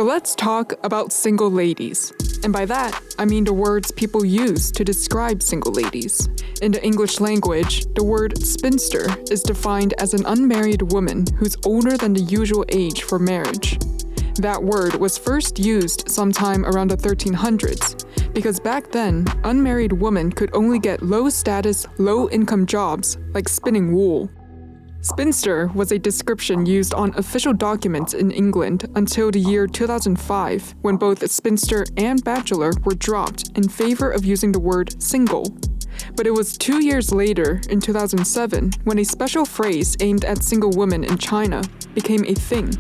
So let's talk about single ladies. And by that, I mean the words people use to describe single ladies. In the English language, the word spinster is defined as an unmarried woman who's older than the usual age for marriage. That word was first used sometime around the 1300s, because back then, unmarried women could only get low-status, low-income jobs like spinning wool. Spinster was a description used on official documents in England until the year 2005, when both spinster and bachelor were dropped in favor of using the word single. But it was 2 years later, in 2007, when a special phrase aimed at single women in China became a thing.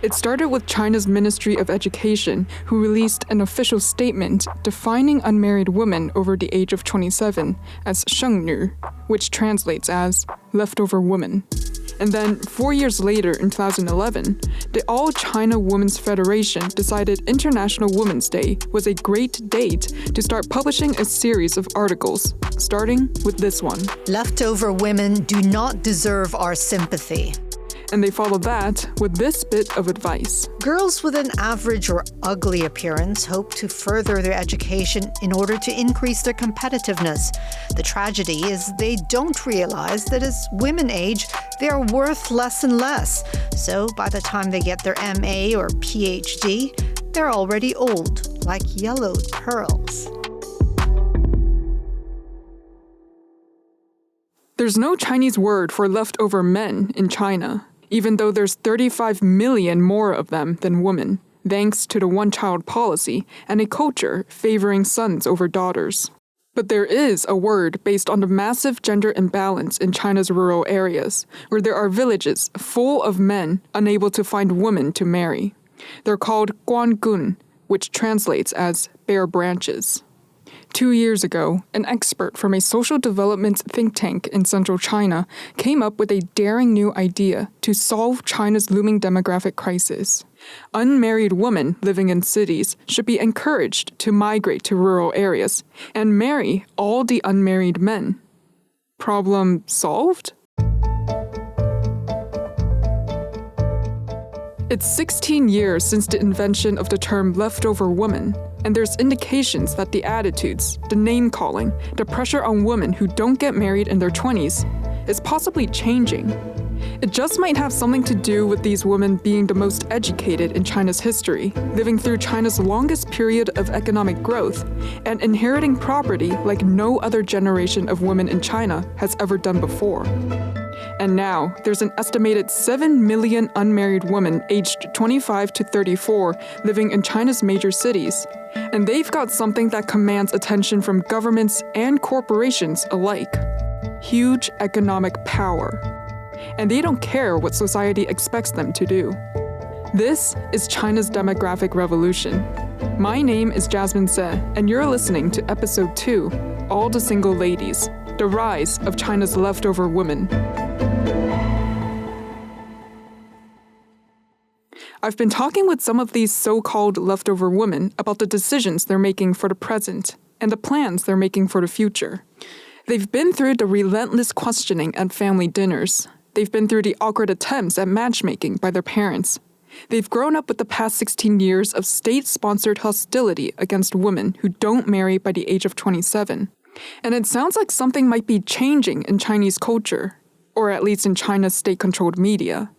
It started with China's Ministry of Education, who released an official statement defining unmarried women over the age of 27 as 剩女, which translates as leftover woman. And then 4 years later, in 2011, the All China Women's Federation decided International Women's Day was a great date to start publishing a series of articles, starting with this one. Leftover women do not deserve our sympathy. And they follow that with this bit of advice. Girls with an average or ugly appearance hope to further their education in order to increase their competitiveness. The tragedy is they don't realize that as women age, they are worth less and less. So by the time they get their MA or PhD, they're already old, like yellowed pearls. There's no Chinese word for leftover men in China, even though there's 35 million more of them than women, thanks to the one-child policy and a culture favoring sons over daughters. But there is a word based on the massive gender imbalance in China's rural areas, where there are villages full of men unable to find women to marry. They're called guangun, which translates as bare branches. 2 years ago, an expert from a social development think tank in central China came up with a daring new idea to solve China's looming demographic crisis. Unmarried women living in cities should be encouraged to migrate to rural areas and marry all the unmarried men. Problem solved? It's 16 years since the invention of the term leftover woman, and there's indications that the attitudes, the name-calling, the pressure on women who don't get married in their 20s is possibly changing. It just might have something to do with these women being the most educated in China's history, living through China's longest period of economic growth, and inheriting property like no other generation of women in China has ever done before. And now, there's an estimated 7 million unmarried women aged 25 to 34 living in China's major cities. And they've got something that commands attention from governments and corporations alike: huge economic power. And they don't care what society expects them to do. This is China's demographic revolution. My name is Jasmine Se, and you're listening to episode 2, All the Single Ladies, the Rise of China's Leftover Women. I've been talking with some of these so-called leftover women about the decisions they're making for the present and the plans they're making for the future. They've been through the relentless questioning at family dinners. They've been through the awkward attempts at matchmaking by their parents. They've grown up with the past 16 years of state-sponsored hostility against women who don't marry by the age of 27. And it sounds like something might be changing in Chinese culture, or at least in China's state-controlled media.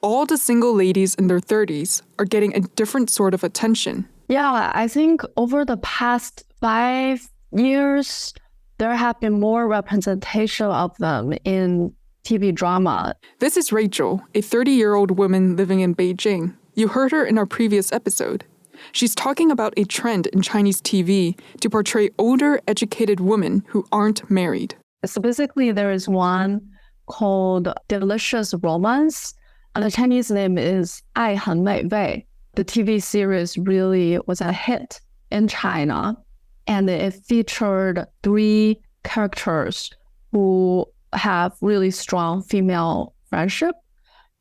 All the single ladies in their 30s are getting a different sort of attention. Yeah, I think over the past 5 years, there have been more representation of them in TV drama. This is Rachel, a 30-year-old woman living in Beijing. You heard her in our previous episode. She's talking about a trend in Chinese TV to portray older, educated women who aren't married. Specifically, there is one called Delicious Romance. The Chinese name is 爱很美味. The TV series really was a hit in China, and it featured 3 characters who have really strong female friendship.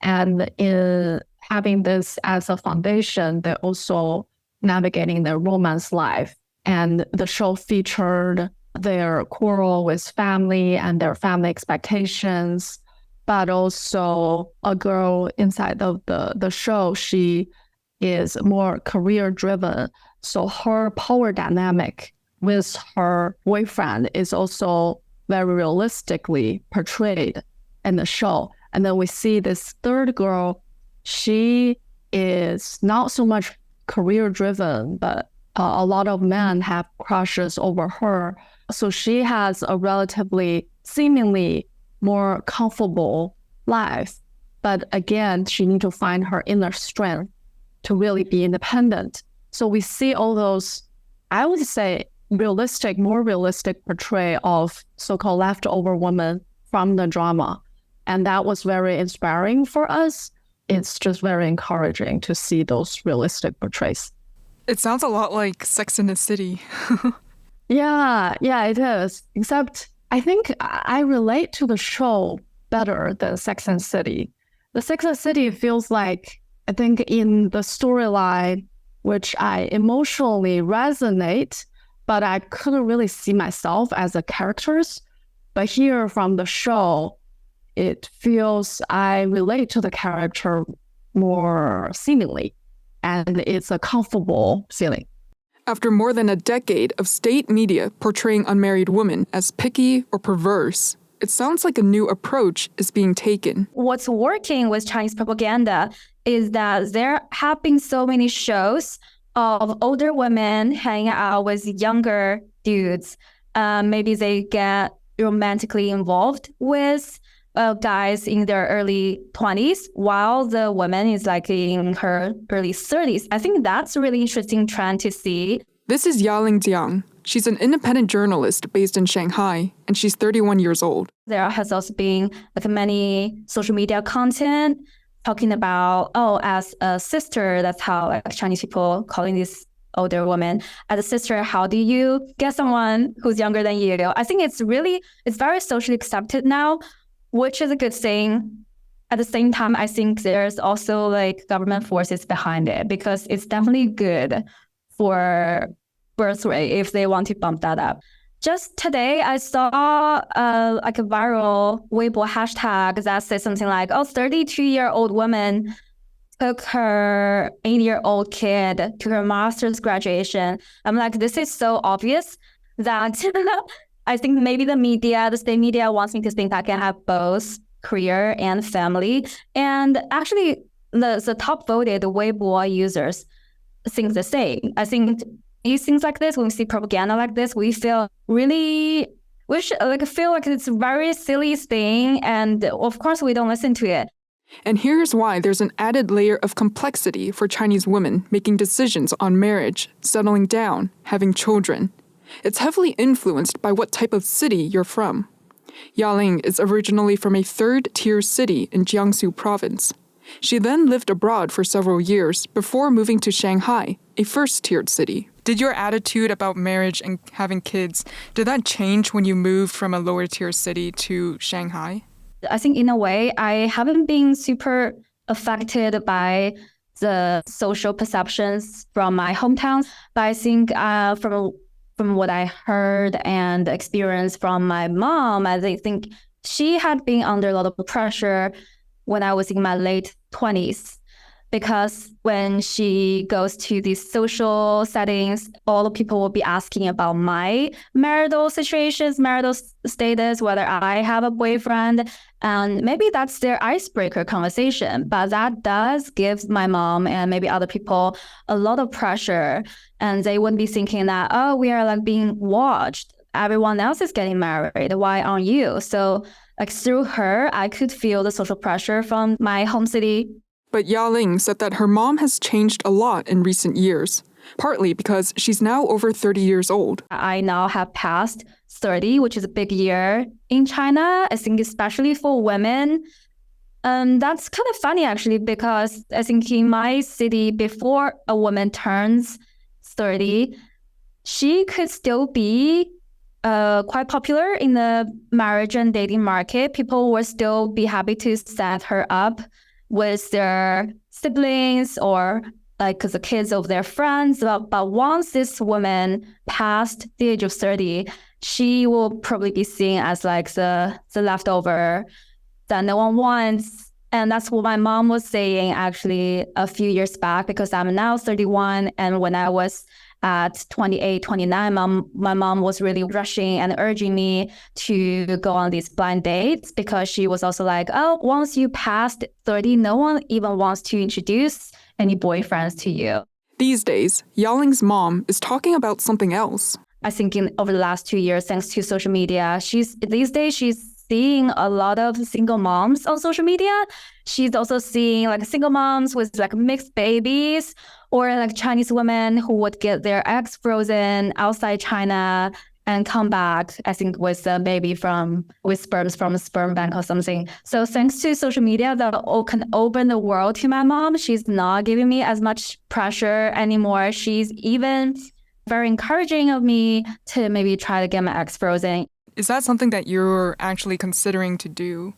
And in having this as a foundation, they're also navigating their romance life. And the show featured their quarrel with family and their family expectations, but also a girl inside of the show, she is more career driven. So her power dynamic with her boyfriend is also very realistically portrayed in the show. And then we see this third girl, she is not so much career driven, but a lot of men have crushes over her. So she has a relatively seemingly more comfortable life. But again, she needs to find her inner strength to really be independent. So we see all those, I would say, more realistic portrayal of so-called leftover women from the drama. And that was very inspiring for us. It's just very encouraging to see those realistic portrays. It sounds a lot like Sex and the City. Yeah, it is. Except I think I relate to the show better than Sex and the City. The Sex and the City feels like, I think in the storyline, which I emotionally resonate, but I couldn't really see myself as the characters. But here from the show, it feels I relate to the character more seemingly, and it's a comfortable feeling. After more than a decade of state media portraying unmarried women as picky or perverse, it sounds like a new approach is being taken. What's working with Chinese propaganda is that there have been so many shows of older women hanging out with younger dudes. Maybe they get romantically involved with guys in their early 20s, while the woman is like in her early 30s. I think that's a really interesting trend to see. This is Yaling Jiang. She's an independent journalist based in Shanghai, and she's 31 years old. There has also been like many social media content talking about, as a sister, that's how like, Chinese people calling this older woman, as a sister, how do you get someone who's younger than you? I think it's very socially accepted now, which is a good thing. At the same time, I think there's also like government forces behind it, because it's definitely good for birth rate if they want to bump that up. Just today, I saw like a viral Weibo hashtag that says something like, 32-year-old woman took her 8-year-old kid to her master's graduation. I'm like, this is so obvious that I think maybe the state media wants me to think I can have both career and family. And actually, the top voted Weibo users think the same. I think these things like this, when we see propaganda like this, we feel really, we should feel like it's a very silly thing. And of course, we don't listen to it. And here's why there's an added layer of complexity for Chinese women making decisions on marriage, settling down, having children. It's heavily influenced by what type of city you're from. Yaling is originally from a third-tier city in Jiangsu province. She then lived abroad for several years before moving to Shanghai, a first-tiered city. Did your attitude about marriage and having kids, did that change when you moved from a lower-tier city to Shanghai? I think in a way, I haven't been super affected by the social perceptions from my hometown, but I think from what I heard and experienced from my mom, I think she had been under a lot of pressure when I was in my late 20s. Because when she goes to these social settings, all the people will be asking about my marital situations, marital status, whether I have a boyfriend. And maybe that's their icebreaker conversation. But that does give my mom and maybe other people a lot of pressure. And they would be thinking that, we are like being watched. Everyone else is getting married. Why aren't you? So like through her, I could feel the social pressure from my home city. But Yaling said that her mom has changed a lot in recent years, partly because she's now over 30 years old. I now have passed 30, which is a big year in China, I think especially for women. That's kind of funny, actually, because I think in my city, before a woman turns 30, she could still be quite popular in the marriage and dating market. People would still be happy to set her up with their siblings or like the kids of their friends. But once this woman passed the age of 30, she will probably be seen as like the leftover that no one wants. And that's what my mom was saying actually a few years back, because I'm now 31. And when I was at 28, 29, my mom was really rushing and urging me to go on these blind dates, because she was also like, oh, once you passed 30, no one even wants to introduce any boyfriends to you. These days, Yaling's mom is talking about something else. I think over the last 2 years, thanks to social media, these days she's seeing a lot of single moms on social media. She's also seeing like single moms with like mixed babies, or like Chinese women who would get their eggs frozen outside China and come back, I think, with a baby with sperms from a sperm bank or something. So thanks to social media, that can open the world to my mom. She's not giving me as much pressure anymore. She's even very encouraging of me to maybe try to get my eggs frozen. Is that something that you're actually considering to do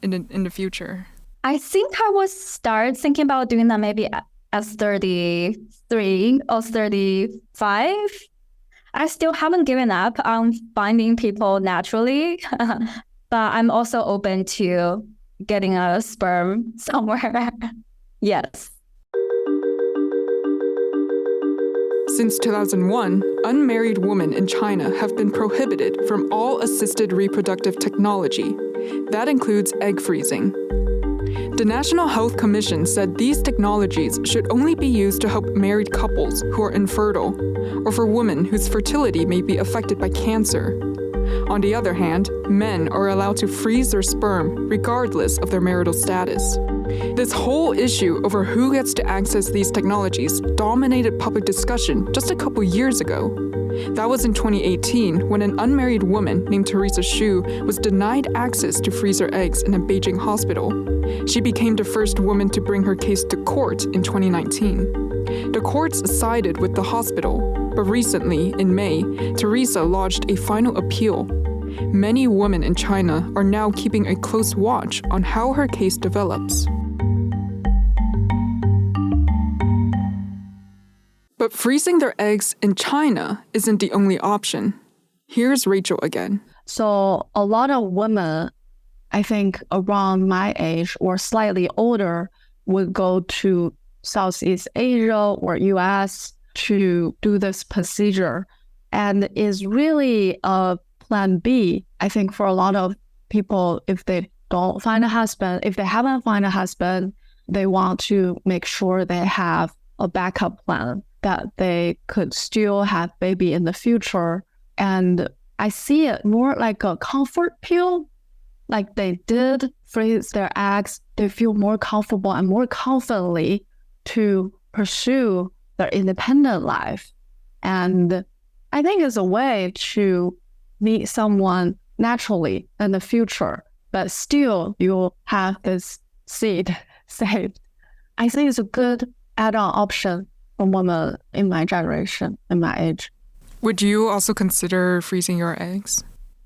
in the future? I think I will start thinking about doing that maybe as 33 or 35. I still haven't given up on finding people naturally, but I'm also open to getting a sperm somewhere. Yes. Since 2001, unmarried women in China have been prohibited from all assisted reproductive technology. That includes egg freezing. The National Health Commission said these technologies should only be used to help married couples who are infertile, or for women whose fertility may be affected by cancer. On the other hand, men are allowed to freeze their sperm regardless of their marital status. This whole issue over who gets to access these technologies dominated public discussion just a couple years ago. That was in 2018, when an unmarried woman named Teresa Xu was denied access to freeze her eggs in a Beijing hospital. She became the first woman to bring her case to court in 2019. The courts sided with the hospital, but recently, in May, Teresa lodged a final appeal. Many women in China are now keeping a close watch on how her case develops. But freezing their eggs in China isn't the only option. Here's Rachel again. So a lot of women, I think around my age or slightly older, would go to Southeast Asia or US to do this procedure. And is really a plan B, I think, for a lot of people. If they don't find a husband, if they haven't found a husband, they want to make sure they have a backup plan, that they could still have baby in the future. And I see it more like a comfort pill. Like they did freeze their eggs, they feel more comfortable and more confidently to pursue their independent life. And I think it's a way to meet someone naturally in the future, but still you'll have this seed saved. I think it's a good add-on option for women in my generation, in my age. Would you also consider freezing your eggs?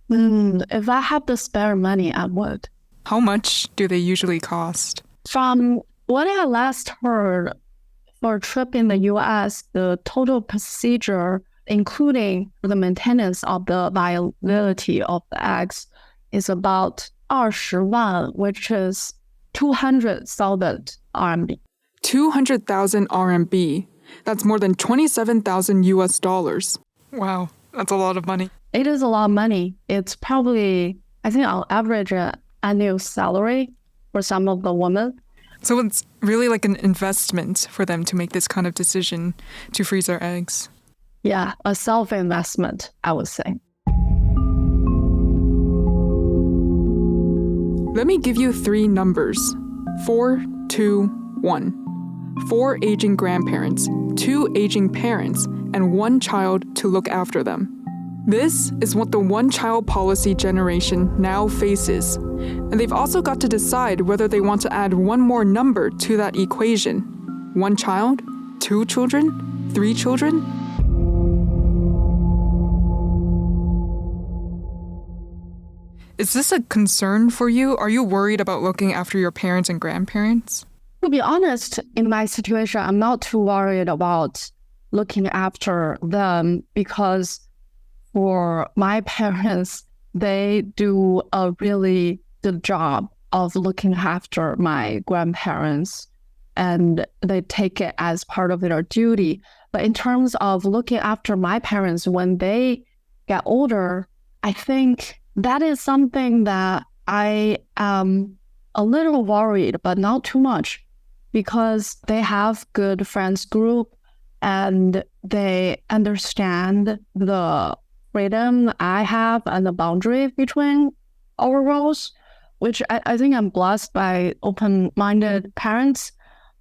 If I have the spare money, I would. How much do they usually cost? From what I last heard, for a trip in the US, the total procedure, including the maintenance of the viability of the eggs, is about 20万, which is 200,000 RMB. 200,000 RMB. That's more than 27,000 US dollars. Wow, that's a lot of money. It is a lot of money. It's probably, I think, on average, an annual salary for some of the women. So it's really like an investment for them to make this kind of decision to freeze their eggs. Yeah, a self-investment, I would say. Let me give you 3 numbers. 4, 2, 1. 4 aging grandparents, 2 aging parents, and 1 child to look after them. This is what the one-child policy generation now faces. And they've also got to decide whether they want to add 1 more number to that equation. 1 child? 2 children? 3 children? Is this a concern for you? Are you worried about looking after your parents and grandparents? To be honest, in my situation, I'm not too worried about looking after them, because for my parents, they do a really good job of looking after my grandparents, and they take it as part of their duty. But in terms of looking after my parents when they get older, I think that is something that I am a little worried, but not too much, because they have good friends group and they understand the freedom I have and the boundary between our roles, which I think I'm blessed by open-minded parents,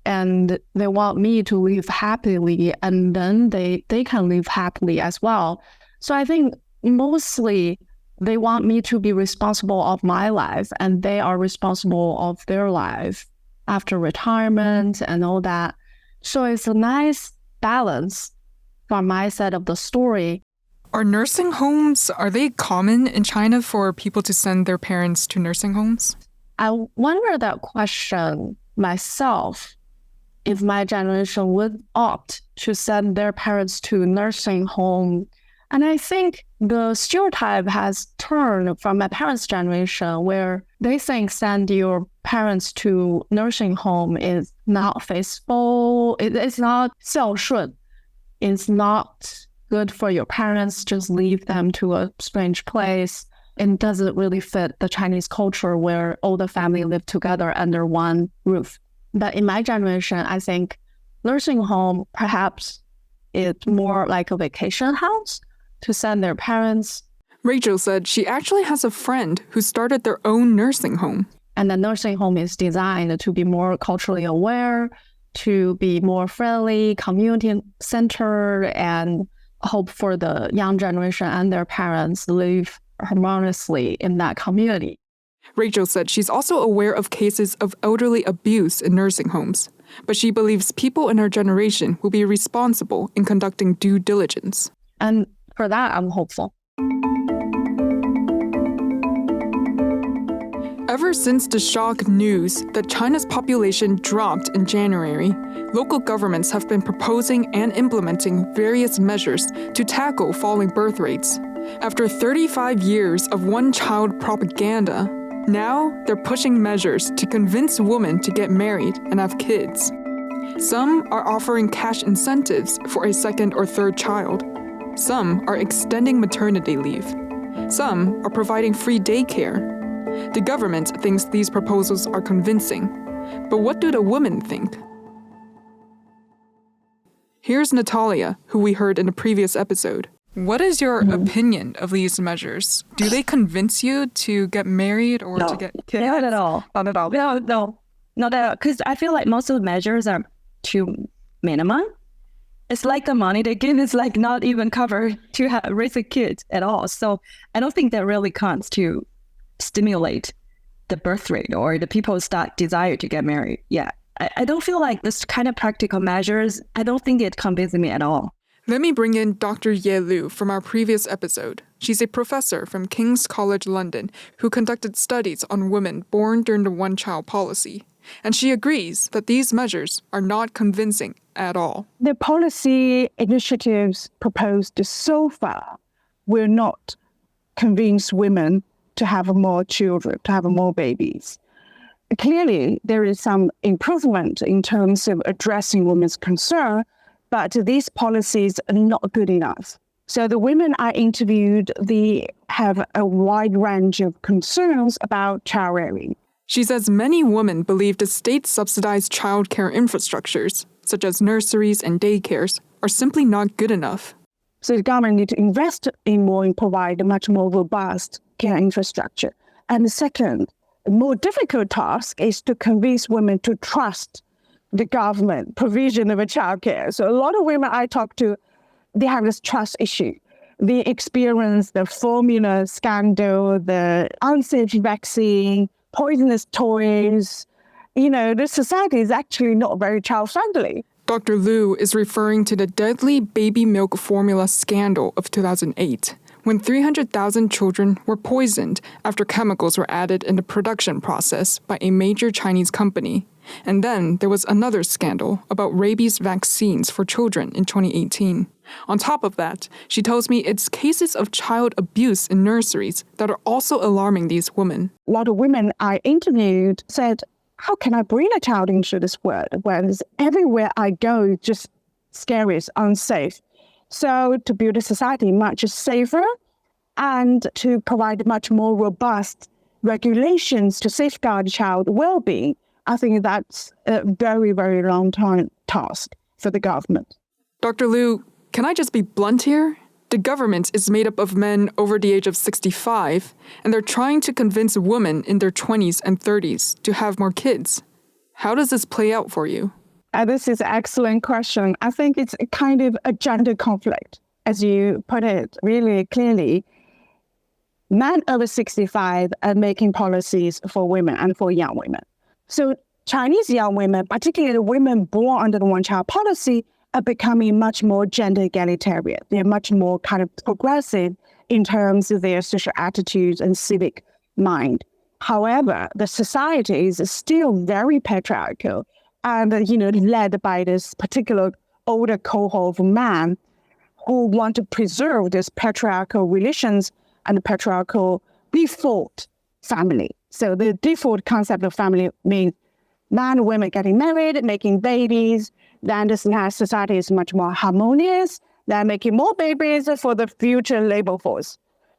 and they want me to live happily, and then they can live happily as well. So I think mostly they want me to be responsible of my life, and they are responsible of their life after retirement and all that. So it's a nice balance from my side of the story. Are nursing homes, are they common in China for people to send their parents to nursing homes? I wonder that question myself, if my generation would opt to send their parents to nursing home. And I think the stereotype has turned from my parents' generation, where they think send your parents to nursing home is not faithful, it's not 孝顺, it's not good for your parents, just leave them to a strange place. It doesn't really fit the Chinese culture where all the family live together under one roof. But in my generation, I think nursing home perhaps is more like a vacation house to send their parents. Rachel said she actually has a friend who started their own nursing home. And the nursing home is designed to be more culturally aware, to be more friendly, community-centered, and hope for the young generation and their parents live harmoniously in that community. Rachel said she's also aware of cases of elderly abuse in nursing homes, but she believes people in her generation will be responsible in conducting due diligence. And for that, I'm hopeful. Ever since the shock news that China's population dropped in January, local governments have been proposing and implementing various measures to tackle falling birth rates. After 35 years of one-child propaganda, now they're pushing measures to convince women to get married and have kids. Some are offering cash incentives for a second or third child. Some are extending maternity leave. Some are providing free daycare. The government thinks these proposals are convincing. But what do the women think? Here's Natalia, who we heard in a previous episode. What is your opinion of these measures? Do they convince you to get married or to get kids? Not at all. Not at all. No, not at all. Because I feel like most of the measures are too minimum. It's like the money they give is like not even covered to raise a kid at all. So I don't think that really counts to stimulate the birth rate or the people's desire to get married. Yeah, I don't feel like this kind of practical measures, I don't think it convinces me at all. Let me bring in Dr. Ye Liu from our previous episode. She's a professor from King's College London who conducted studies on women born during the one-child policy. And she agrees that these measures are not convincing at all. The policy initiatives proposed so far will not convince women to have more children, to have more babies. Clearly, there is some improvement in terms of addressing women's concern, but these policies are not good enough. So the women I interviewed, they have a wide range of concerns about child rearing. She says many women believe the state-subsidized childcare infrastructures, such as nurseries and daycares, are simply not good enough. So the government needs to invest in more and provide a much more robust care infrastructure. And the second, a more difficult task is to convince women to trust the government provision of a childcare. So a lot of women I talk to, they have this trust issue. They experience the formula scandal, the unsafe vaccine, poisonous toys. You know, the society is actually not very child-friendly. Dr. Liu is referring to the deadly baby milk formula scandal of 2008, when 300,000 children were poisoned after chemicals were added in the production process by a major Chinese company. And then there was another scandal about rabies vaccines for children in 2018. On top of that, she tells me it's cases of child abuse in nurseries that are also alarming these women. A lot of women I interviewed said, how can I bring a child into this world when everywhere I go just scary, it's unsafe? So to build a society much safer and to provide much more robust regulations to safeguard child well-being, I think that's a very, very long-term task for the government. Dr. Liu, can I just be blunt here? The government is made up of men over the age of 65, and they're trying to convince women in their 20s and 30s to have more kids. How does this play out for you? This is an excellent question. I think it's a kind of a gender conflict. As you put it really clearly, men over 65 are making policies for women and for young women. So Chinese young women, particularly the women born under the one-child policy, are becoming much more gender egalitarian. They're much more kind of progressive in terms of their social attitudes and civic mind. However, the society is still very patriarchal and, led by this particular older cohort of men who want to preserve this patriarchal relations and the patriarchal default family. So the default concept of family means man and women getting married, making babies. Then this society is much more harmonious. They're making more babies for the future labor force.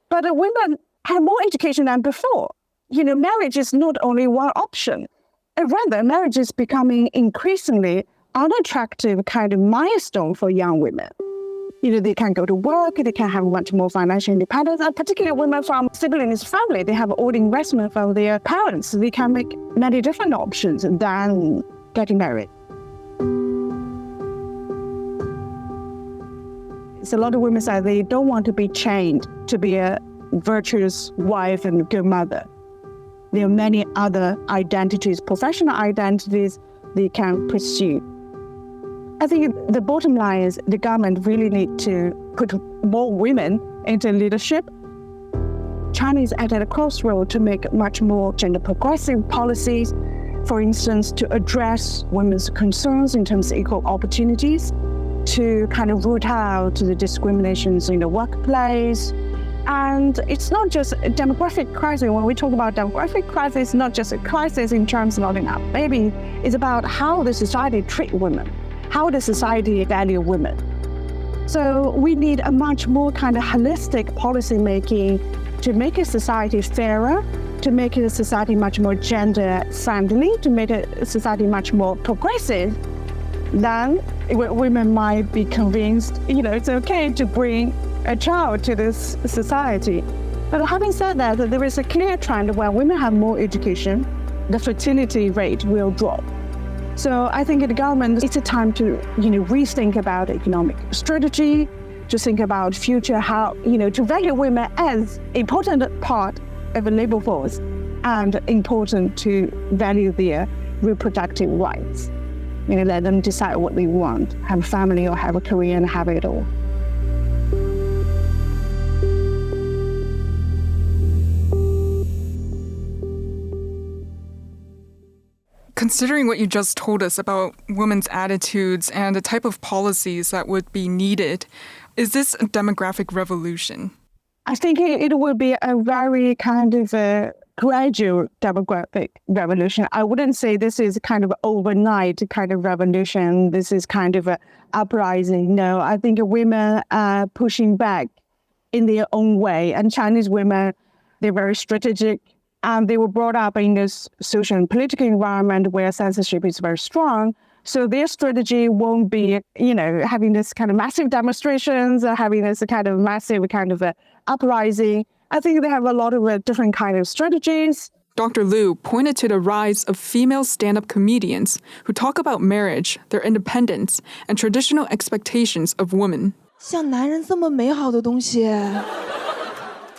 But the women have more education than before. Marriage is not only one option. Rather, marriage is becoming increasingly unattractive kind of milestone for young women. They can go to work, they can have much more financial independence, and particularly women from siblings family, they have all the investment from their parents. They can make many different options than getting married. So a lot of women say they don't want to be chained to be a virtuous wife and good mother. There are many other identities, professional identities they can pursue. I think the bottom line is the government really need to put more women into leadership. China is at a crossroad to make much more gender progressive policies, for instance, to address women's concerns in terms of equal opportunities, to kind of root out the discriminations in the workplace. And it's not just a demographic crisis. When we talk about demographic crisis, it's not just a crisis in terms of not enough babies. It's about how the society treats women, how the society value women. So we need a much more kind of holistic policy making to make a society fairer, to make a society much more gender friendly, to make a society much more progressive. Then women might be convinced, it's okay to bring a child to this society. But having said that, there is a clear trend where women have more education, the fertility rate will drop. So I think the government, it's a time to, rethink about economic strategy, to think about future, how, to value women as important part of the labor force and important to value their reproductive rights. Let them decide what they want, have a family or have a career and have it all. Considering what you just told us about women's attitudes and the type of policies that would be needed, is this a demographic revolution? I think it will be a very kind of a gradual demographic revolution. I wouldn't say this is kind of overnight kind of revolution. This is kind of an uprising. No, I think women are pushing back in their own way. And Chinese women, they're very strategic. And they were brought up in this social and political environment where censorship is very strong. So their strategy won't be, having this kind of massive demonstrations, or having this kind of massive kind of uprising. I think they have a lot of different kind of strategies. Dr. Liu pointed to the rise of female stand-up comedians who talk about marriage, their independence, and traditional expectations of women. 像男人这么美好的东西。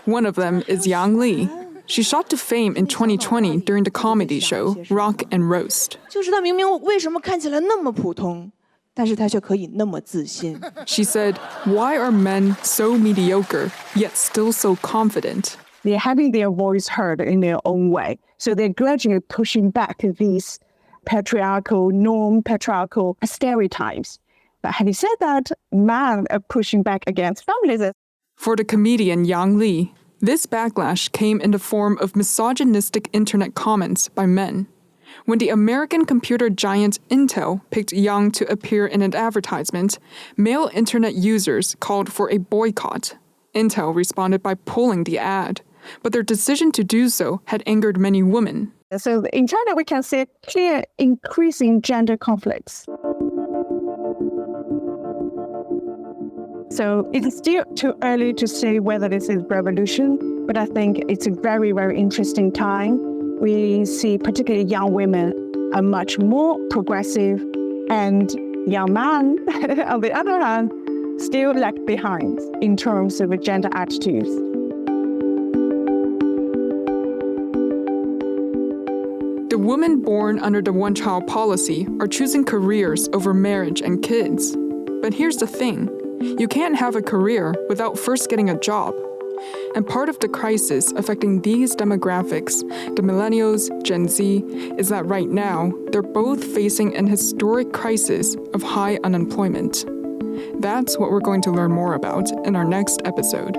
One of them is Yang Li. She shot to fame in 2020 during the comedy show Rock and Roast. 就是他明明为什么看起来那么普通，但是他却可以那么自信。 She said, "Why are men so mediocre, yet still so confident?" They're having their voice heard in their own way. So they're gradually pushing back these patriarchal stereotypes. But having said that, men are pushing back against feminism. For the comedian Yang Li, this backlash came in the form of misogynistic internet comments by men. When the American computer giant Intel picked Yang to appear in an advertisement, male internet users called for a boycott. Intel responded by pulling the ad, but their decision to do so had angered many women. So in China, we can see clear increasing gender conflicts. So it's still too early to say whether this is revolution, but I think it's a very, very interesting time. We see particularly young women are much more progressive, and young men, on the other hand, still lag behind in terms of gender attitudes. The women born under the one-child policy are choosing careers over marriage and kids. But here's the thing. You can't have a career without first getting a job. And part of the crisis affecting these demographics, the millennials, Gen Z, is that right now, they're both facing an historic crisis of high unemployment. That's what we're going to learn more about in our next episode.